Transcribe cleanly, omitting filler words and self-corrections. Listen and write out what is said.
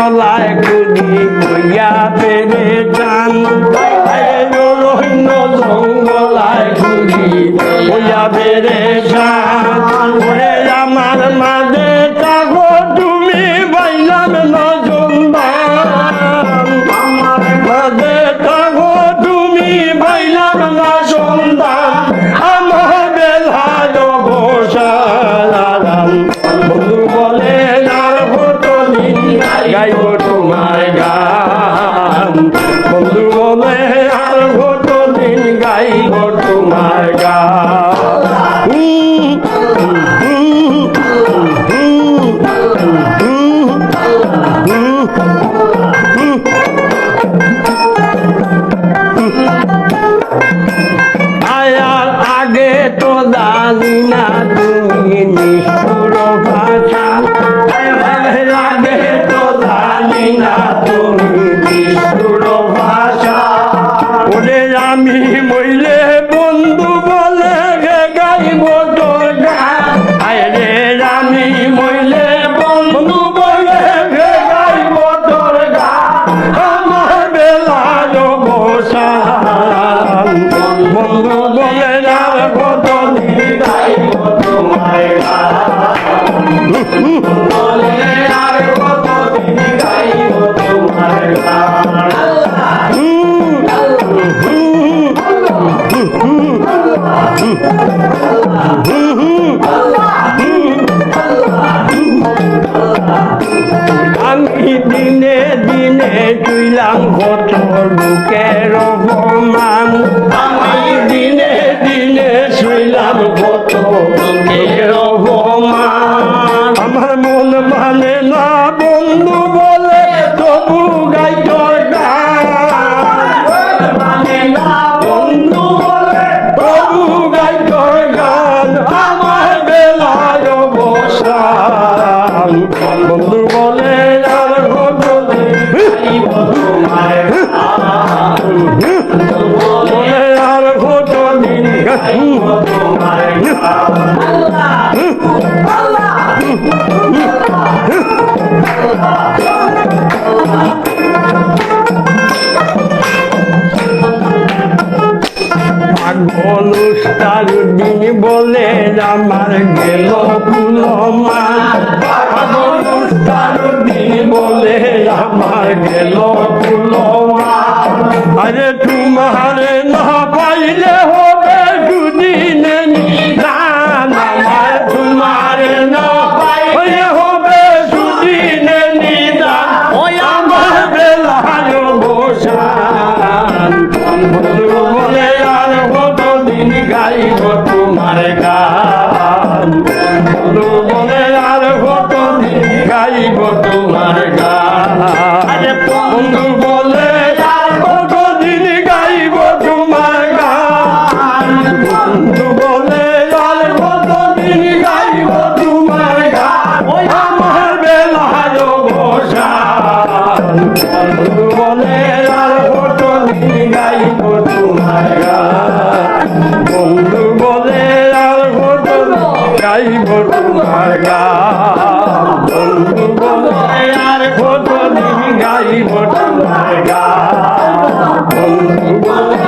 জঙ্গলায় খুঁজি কইয়া পেরে চান অরণ্য জঙ্গলায় খুঁজি কইয়া পেরে চান ওরে আমার মাঝে থাকো তুমি বাইলাম না সন্ধান আমার মাঝে থাকো তুমি বাইলাম না সন্ধান আমার বেলায় বসালাম বন্ধু বলে আর কতদিন গাইব তোমার গান বন্ধু বলে আর কতদিন গাইব তোমার গান আয়ার আগে তো জানি না তুমি নিষ্ঠুর ভাষা আগে তো জানি না তুমি নিষ্ঠুর ভাষা ওরে আমি মইলে বন্ধু বলে গাইব তোর গান আরে আমি মইলে বন্ধু বলে গাইব তোর গান আমার বেলায় বসা বন্ধু বলে আর কতদিন গাইব তোমার গান বলে আর কতদিন গাইব তোমার গান আমি দিনে দিনে চুইলাম কত লোকের অপমান আমি দিনে দিনে শুইলাম কত লোকের অপমান আমার মন মানে না বন্ধু বলে তবু গাই তোর গান মানে না বন্ধু বলে তবু গাই তোর গান আমার বেলায় বসান বন্ধু বলে আর কতদিন গাইব তোমার গান বলে আর কতদিন গাইব তোমার গান অনুষ্ঠান দিন বলে আমার গেল কুলমান অনুষ্ঠান দিন বলে আমার গেল কুলমান আরে তোমার না পাইলে হবে দুদিন নিদান আমার তোমার না পাইলে হবে দুদিন নিদান ওই আমার বেলায় বসান বলে আর কতদিন গাইব তোমার গান বলে আর কতদিন গাইব তোমার গান বন্ধু বলে আর কতদিন গাইব তোমার গান বন্ধু বলে আর কতদিন গাইব তোমার গান আমার বেলায় বসান বন্ধু বলে আর কতদিন গাইব তোমার গান বন্ধু বলে আর কতদিন গাইব তোমার গান বন্ধু বলে আর কতদিন গাইব তোমার গান বন্ধু বলে